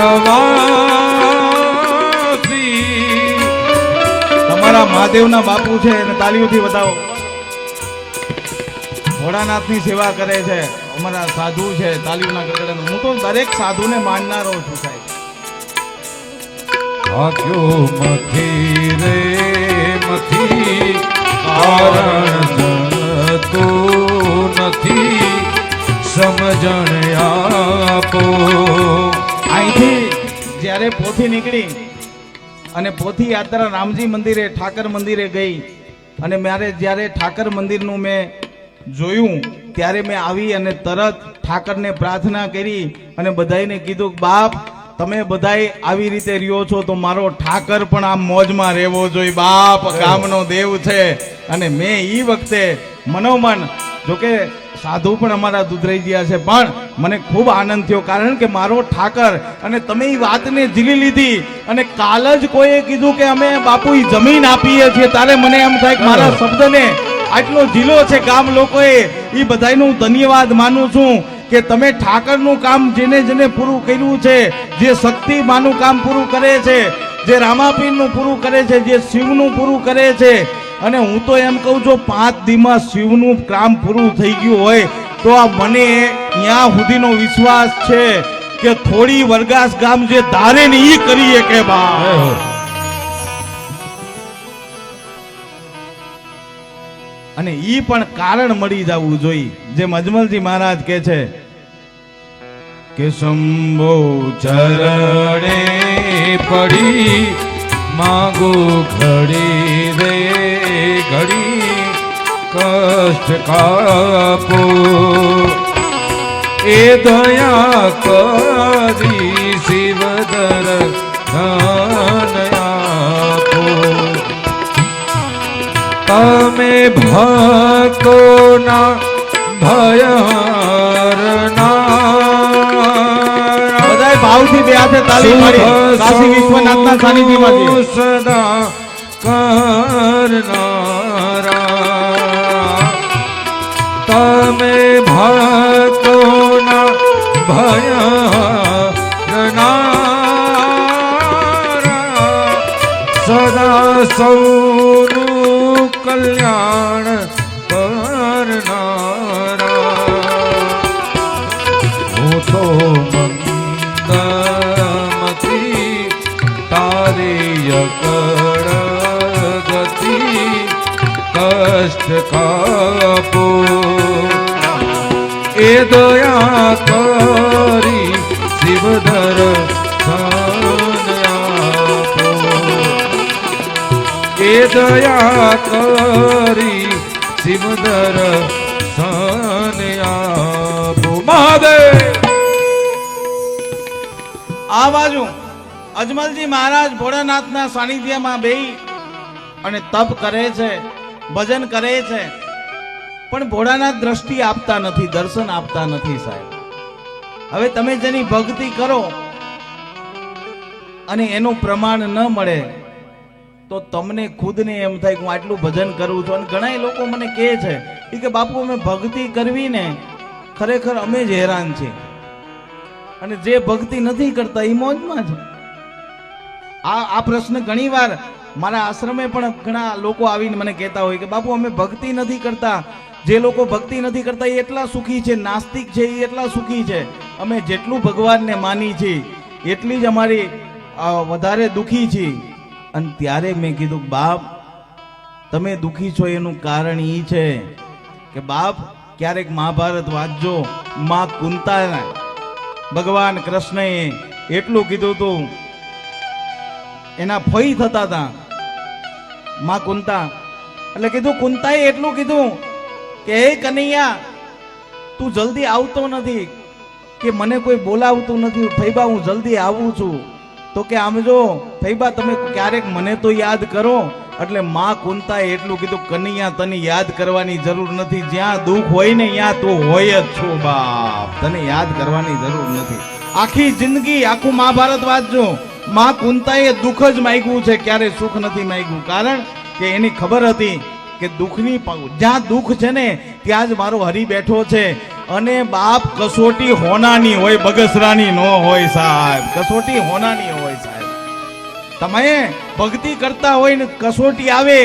પ્રવાસી. તમારા મહાદેવના બાપુ છે અને તાલીઓથી બતાવો. ભોળાનાથની સેવા કરે છે, અમારા સાધુ છે, તાલીઓના ગગડાનો. હું તો દરેક સાધુને માનનારો છું સાહેબ. ભાગ્યો મથી રે મથી કારણ જણતું નથી, સમજણ આપો. અહીંથી જ્યારે પોથી નીકળી અને પોથી યાત્રા રામજી મંદિરે ઠાકર મંદિરે ગઈ અને મારે જ્યારે ઠાકર મંદિરનું મેં જોયું ત્યારે મેં આવી અને તરત ઠાકરને પ્રાર્થના કરી અને બધાને કીધું બાપ તમે બધાય આવી રીતે રહ્યો છો તો મારો ઠાકર પણ આમ મોજમાં રહેવો જોઈએ બાપ, ગામનો દેવ છે. અને મેં એ વખતે મનોમન જોકે સાધુ પણ અમારા દુધરાઈ ગયા છે પણ મને ખૂબ આનંદ થયો કારણ કે મારો ઠાકર અને તમે એ વાતને ઝીલી લીધી. અને કાલ જ કોઈએ કીધું કે અમે બાપુ જમીન આપીએ છીએ ત્યારે મને એમ થાય કે મારા શબ્દને આટલો ઝીલો છે ગામ લોકોએ. એ બધાનું ધન્યવાદ માનું છું કે તમે ઠાકરનું કામ જેને જેને પૂરું કર્યું છે, જે શક્તિ માનું કામ પૂરું કરે છે, જે રામાપીરનું પૂરું કરે છે, જે શિવનું પૂરું કરે છે. અને હું તો એમ કહું છું 5 દીમાં શિવનું કામ પૂરું થઈ ગયું હોય તો આ મને ત્યાં સુધીનો વિશ્વાસ છે કે થોડી વરગાસ ગામ જે ધારે ને ઈ કરીએ કે બા. અને ઈ પણ કારણ મળી જવું જોઈએ જેમ અજમલજી મહારાજ કહે છે કે શંભો ચરણે પડી માગો ઘડી રે ઘડી કષ્ટ કાપો. એ દયા કરી શિવદર ધન આપો. તમે ભક્તોના ભયહરના બધાય ભાવથી બે હાથે તાળી પાડી કાશી વિશ્વનાથના સાનિધ્યમાંથી સદા કરનારા. તમે ભક્તોના ભયહરનારા સદા સૌનું કલ્યાણ કરનારા. હું તો મંદમતી તારી અકળ ગતિ કષ્ટ કાપો. એ દયા કરી શિવધર આપો. એ દયા કરી શિવધર આપો. મહાદેવ. આ બાજુ અજમલજી મહારાજ ભોળાનાથના સાનિધ્યમાં બેહી અને તપ કરે છે, ભજન કરે છે, પણ ભોળાનાથ દ્રષ્ટિ આપતા નથી, દર્શન આપતા નથી સાહેબ. હવે તમે જેની ભક્તિ કરો અને એનું પ્રમાણ ન મળે તો તમને ખુદને એમ થાય કે હું આટલું ભજન કરું છું. અને ઘણા લોકો મને કહે છે કે બાપુ અમે ભક્તિ કરવી ને ખરેખર અમે જ હેરાન છીએ અને જે ભક્તિ નથી કરતા એ મોજમાં છે. આ પ્રશ્ન ઘણી વાર મારા આશ્રમે પણ ઘણા લોકો આવીને મને કહેતા હોય કે બાપુ અમે ભક્તિ નથી કરતા. જે લોકો ભક્તિ નથી કરતા એ એટલા સુખી છે, નાસ્તિક છે એ એટલા સુખી છે. અમે જેટલું ભગવાનને માની છીએ એટલી જ અમારી વધારે દુઃખી છીએ. અને ત્યારે મેં કીધું બાપ તમે દુઃખી છો એનું કારણ એ છે કે બાપ ક્યારેક મહાભારત વાંચજો. માં કુંતા ભગવાન કૃષ્ણએ એટલું કીધું હતું, એના ફઈ થતા હતા માં કુંતા, એટલે કીધું કુંતાએ એટલું કીધું કે હે કનૈયા તું જલ્દી આવતો નથી, કે મને કોઈ બોલાવતું નથી, ફઈબા હું જલ્દી આવું છું. તો કે આમ જો ફઈબા તમે ક્યારેક મને તો યાદ કરો. એટલે માં કુંતાએ એટલું કીધું કનૈયા તને યાદ કરવાની જરૂર નથી, જ્યાં દુઃખ હોય ને ત્યાં તું હોય જ છો બાપ, તને યાદ કરવાની જરૂર નથી. આખી જિંદગી આખું મહાભારત વાંચજો, માં કુંતાએ દુઃખ જ માંગ્યું છે, ક્યારે સુખ નથી માંગ્યું. કારણ કે એની ખબર હતી કે દુઃખની જ્યાં દુઃખ છે ને ત્યાં જ મારો હરી બેઠો છે. અને બાપ કસોટી હોનાની હોય, બગસરાની ન હોય સાહેબ. કસોટી હોનાની હોય સાહેબ. તમે ભક્તિ કરતા હોય ને કસોટી આવે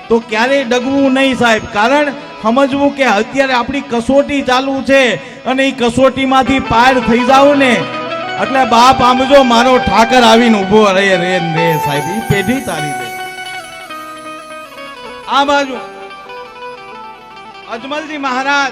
તો ક્યારેય ડગવું નહીં સાહેબ. કારણ સમજવું કે અત્યારે આપણી કસોટી ચાલુ છે અને એ કસોટીમાંથી પાર થઈ જાવ ને એટલે બાપ આમ જો મારો ઠાકર આવીને ઉભો રહે રે સાહેબ. એ પેઢી તારી દે. આ બાજુ અજમલજી મહારાજ